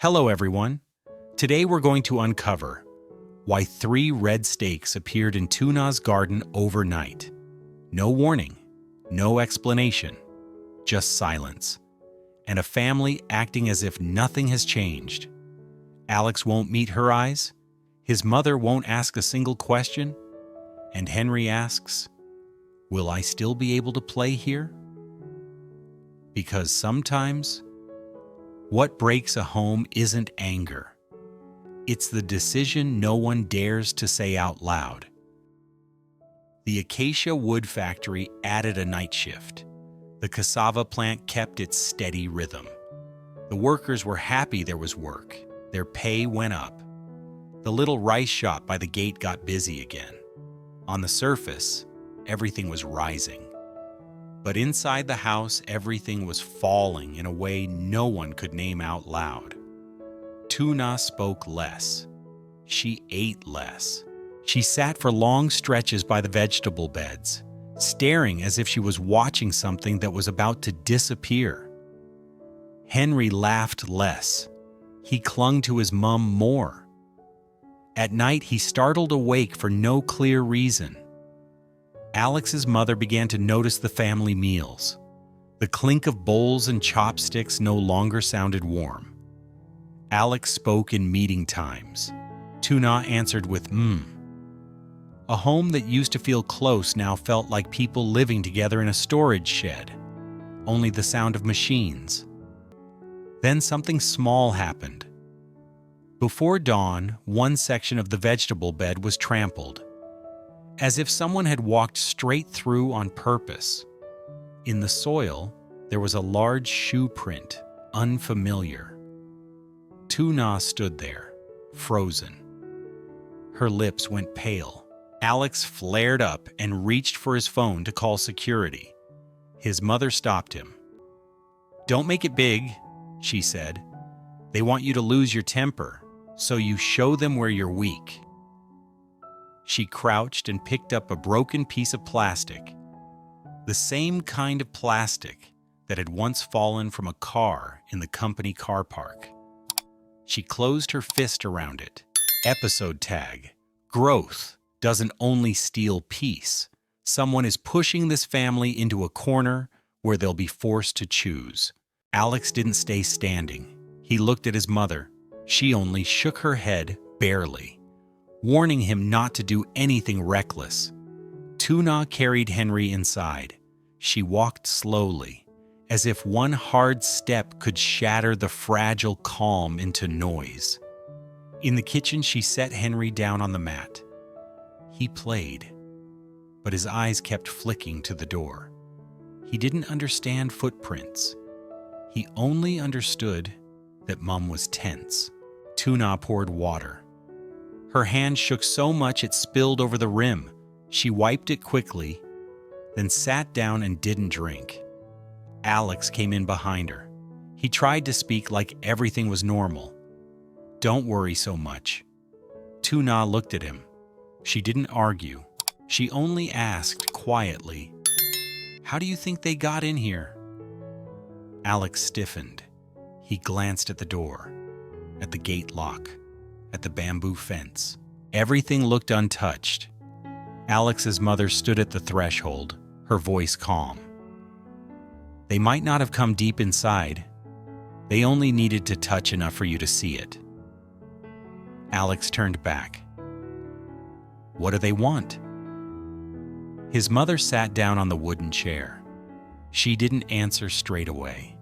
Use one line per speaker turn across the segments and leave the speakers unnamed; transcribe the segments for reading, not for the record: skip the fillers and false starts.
Hello everyone. Today we're going to uncover why 3 red steaks appeared in Tu Na's garden overnight. No warning, no explanation, just silence, and a family acting as if nothing has changed. Alex won't meet her eyes, his mother won't ask a single question, and Henry asks, "Will I still be able to play here?" Because sometimes, what breaks a home isn't anger. It's the decision no one dares to say out loud. The acacia wood factory added a night shift. The cassava plant kept its steady rhythm. The workers were happy there was work. Their pay went up. The little rice shop by the gate got busy again. On the surface, everything was rising. But inside the house, everything was falling in a way no one could name out loud. Tu Na spoke less. She ate less. She sat for long stretches by the vegetable beds, staring as if she was watching something that was about to disappear. Henry laughed less. He clung to his mum more. At night, he startled awake for no clear reason. Alex's mother began to notice the family meals. The clink of bowls and chopsticks no longer sounded warm. Alex spoke in meeting times. Tu Na answered with A home that used to feel close now felt like people living together in a storage shed. Only the sound of machines. Then something small happened. Before dawn, one section of the vegetable bed was trampled, as if someone had walked straight through on purpose. In the soil, there was a large shoe print, unfamiliar. Tu Na stood there, frozen. Her lips went pale. Alex flared up and reached for his phone to call security. His mother stopped him. "Don't make it big," she said. "They want you to lose your temper, so you show them where you're weak." She crouched and picked up a broken piece of plastic, the same kind of plastic that had once fallen from a car in the company car park. She closed her fist around it. Episode tag. Growth doesn't only steal peace. Someone is pushing this family into a corner where they'll be forced to choose. Alex didn't stay standing. He looked at his mother. She only shook her head, barely, warning him not to do anything reckless. Tu Na carried Henry inside. She walked slowly, as if one hard step could shatter the fragile calm into noise. In the kitchen, she set Henry down on the mat. He played, but his eyes kept flicking to the door. He didn't understand footprints. He only understood that Mum was tense. Tu Na poured water. Her hand shook so much it spilled over the rim. She wiped it quickly, then sat down and didn't drink. Alex came in behind her. He tried to speak like everything was normal. "Don't worry so much." Tu Na looked at him. She didn't argue. She only asked quietly, "How do you think they got in here?" Alex stiffened. He glanced at the door, at the gate lock, at the bamboo fence. Everything looked untouched. Alex's mother stood at the threshold, her voice calm. "They might not have come deep inside. They only needed to touch enough for you to see it." Alex turned back. "What do they want?" His mother sat down on the wooden chair. She didn't answer straight away.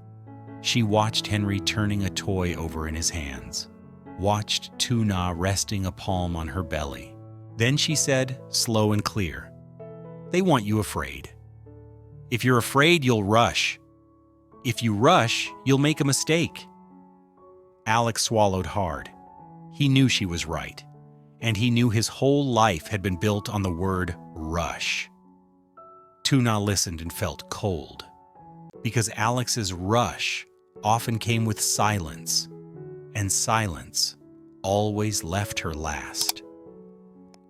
She watched Henry turning a toy over in his hands, watched Tu Na resting a palm on her belly. Then she said, slow and clear, "They want you afraid. If you're afraid, you'll rush. If you rush, you'll make a mistake." Alex swallowed hard. He knew she was right, and he knew his whole life had been built on the word rush. Tu Na listened and felt cold, because Alex's rush often came with silence, and silence always left her last.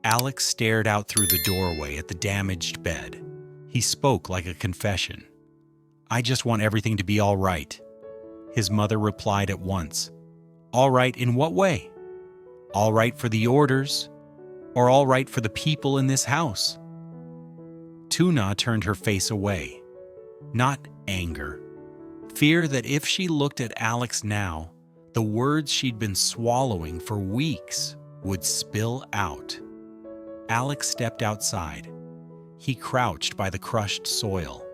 Alex stared out through the doorway at the damaged bed. He spoke like a confession. "I just want everything to be all right." His mother replied at once, All right in what way? All right for the orders, or all right for the people in this house? Tu Na turned her face away. Not anger. Fear that if she looked at Alex now, the words she'd been swallowing for weeks would spill out. Alex stepped outside. He crouched by the crushed soil.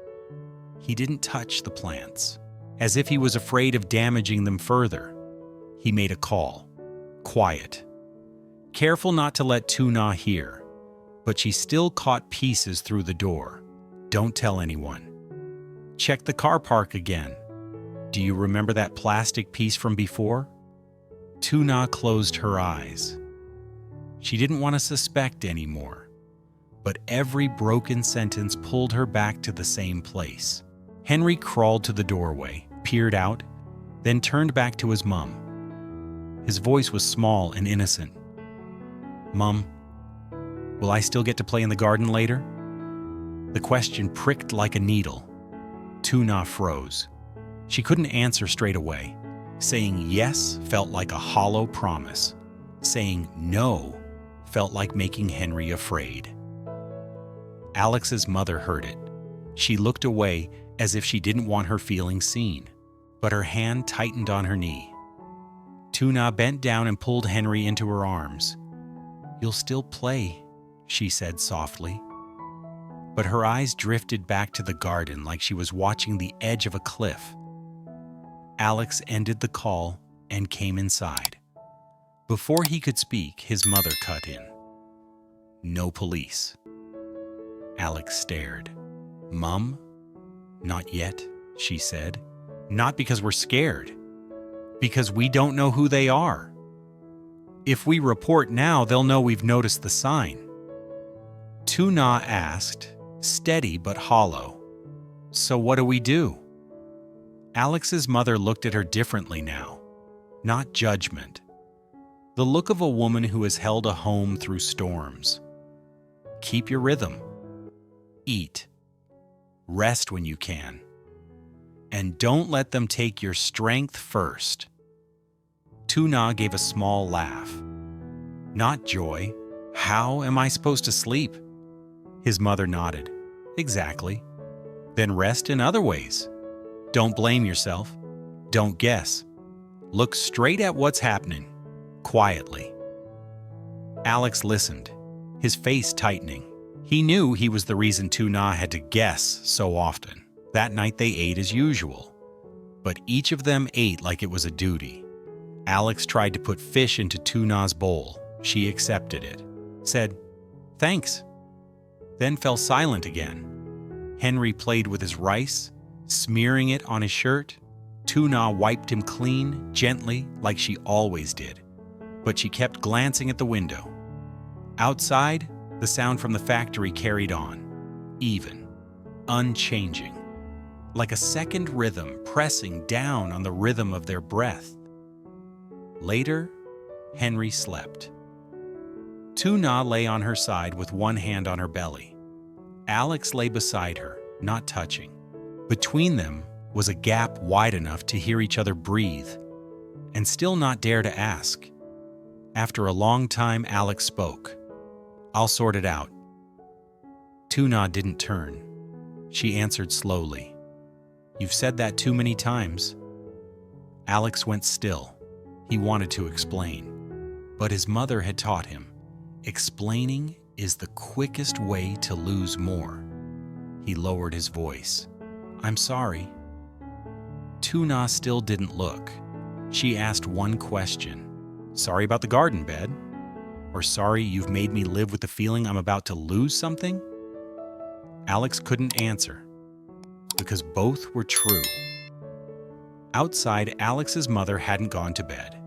He didn't touch the plants, as if he was afraid of damaging them further. He made a call. Quiet. Careful not to let Tu Na hear, but she still caught pieces through the door. Don't tell anyone. Check the car park again. Do you remember that plastic piece from before? Tu Na closed her eyes. She didn't want to suspect anymore, but every broken sentence pulled her back to the same place. Henry crawled to the doorway, peered out, then turned back to his mum. His voice was small and innocent. "Mum, will I still get to play in the garden later?" The question pricked like a needle. Tu Na froze. She couldn't answer straight away. Saying yes felt like a hollow promise. Saying no felt like making Henry afraid. Alex's mother heard it. She looked away as if she didn't want her feelings seen, but her hand tightened on her knee. Tu Na bent down and pulled Henry into her arms. "You'll still play," she said softly. But her eyes drifted back to the garden like she was watching the edge of a cliff. Alex ended the call and came inside. Before he could speak, his mother cut in. "No police." Alex stared. "Mum?" "Not yet," she said. "Not because we're scared. Because we don't know who they are. If we report now, they'll know we've noticed the sign." Tu Na asked, steady but hollow, "So what do we do?" Alex's mother looked at her differently now. Not judgment. The look of a woman who has held a home through storms. "Keep your rhythm. Eat. Rest when you can. And don't let them take your strength first." Tu Na gave a small laugh. "Not joy. How am I supposed to sleep?" His mother nodded. "Exactly. Then rest in other ways. Don't blame yourself. Don't guess. Look straight at what's happening, quietly." Alex listened, his face tightening. He knew he was the reason Tu Na had to guess so often. That night they ate as usual, but each of them ate like it was a duty. Alex tried to put fish into Tu Na's bowl. She accepted it, said, "Thanks," then fell silent again. Henry played with his rice, smearing it on his shirt. Tu Na wiped him clean, gently, like she always did, but she kept glancing at the window. Outside, the sound from the factory carried on, even, unchanging, like a second rhythm pressing down on the rhythm of their breath. Later, Henry slept. Tu Na lay on her side with one hand on her belly. Alex lay beside her, not touching. Between them was a gap wide enough to hear each other breathe, and still not dare to ask. After a long time, Alex spoke. "I'll sort it out." Tu Na didn't turn. She answered slowly. "You've said that too many times." Alex went still. He wanted to explain, but his mother had taught him, explaining is the quickest way to lose more. He lowered his voice. "I'm sorry." Tu Na still didn't look. She asked one question. "Sorry about the garden bed? Or sorry you've made me live with the feeling I'm about to lose something?" Alex couldn't answer, because both were true. Outside, Alex's mother hadn't gone to bed.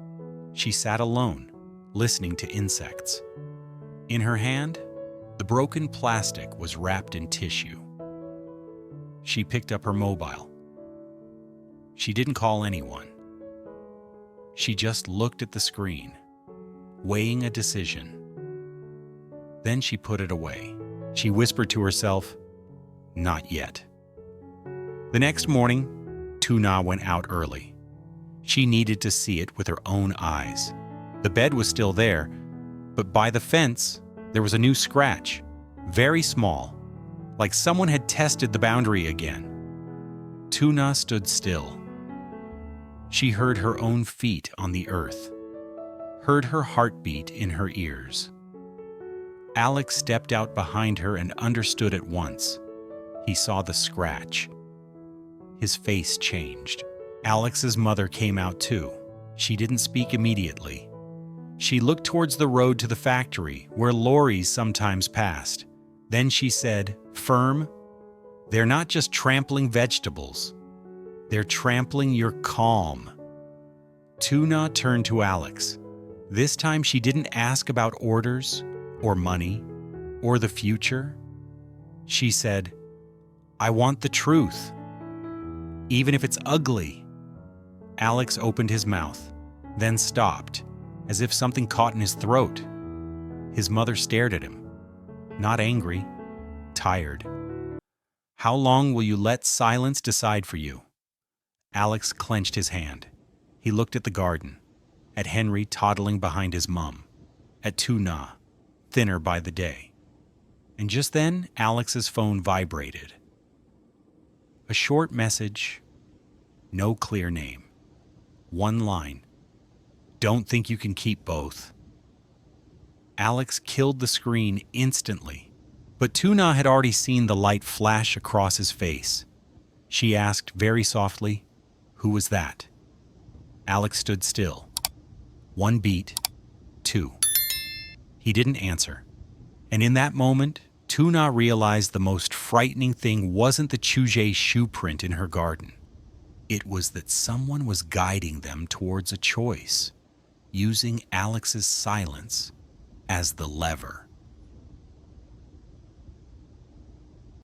She sat alone, listening to insects. In her hand, the broken plastic was wrapped in tissue. She picked up her mobile. She didn't call anyone. She just looked at the screen, weighing a decision. Then she put it away. She whispered to herself, "Not yet." The next morning, Tu Na went out early. She needed to see it with her own eyes. The bed was still there, but by the fence, there was a new scratch, very small, like someone had tested the boundary again. Tuna stood still. She heard her own feet on the earth, heard her heartbeat in her ears. Alex stepped out behind her and understood at once. He saw the scratch. His face changed. Alex's mother came out too. She didn't speak immediately. She looked towards the road to the factory, where lorries sometimes passed. Then she said, firm, "They're not just trampling vegetables. They're trampling your calm." Tuna turned to Alex. This time she didn't ask about orders, or money, or the future. She said, "I want the truth, even if it's ugly." Alex opened his mouth, then stopped, as if something caught in his throat. His mother stared at him, not angry, tired. "How long will you let silence decide for you?" Alex clenched his hand. He looked at the garden, at Henry toddling behind his mum, at Tuna, thinner by the day. And just then, Alex's phone vibrated. A short message, no clear name. One line, "Don't think you can keep both." Alex killed the screen instantly, but Tuna had already seen the light flash across his face. She asked very softly, "Who was that?" Alex stood still. One beat, two. He didn't answer. And in that moment, Tuna realized the most frightening thing wasn't the Chuje shoe print in her garden. It was that someone was guiding them towards a choice, using Alex's silence as the lever.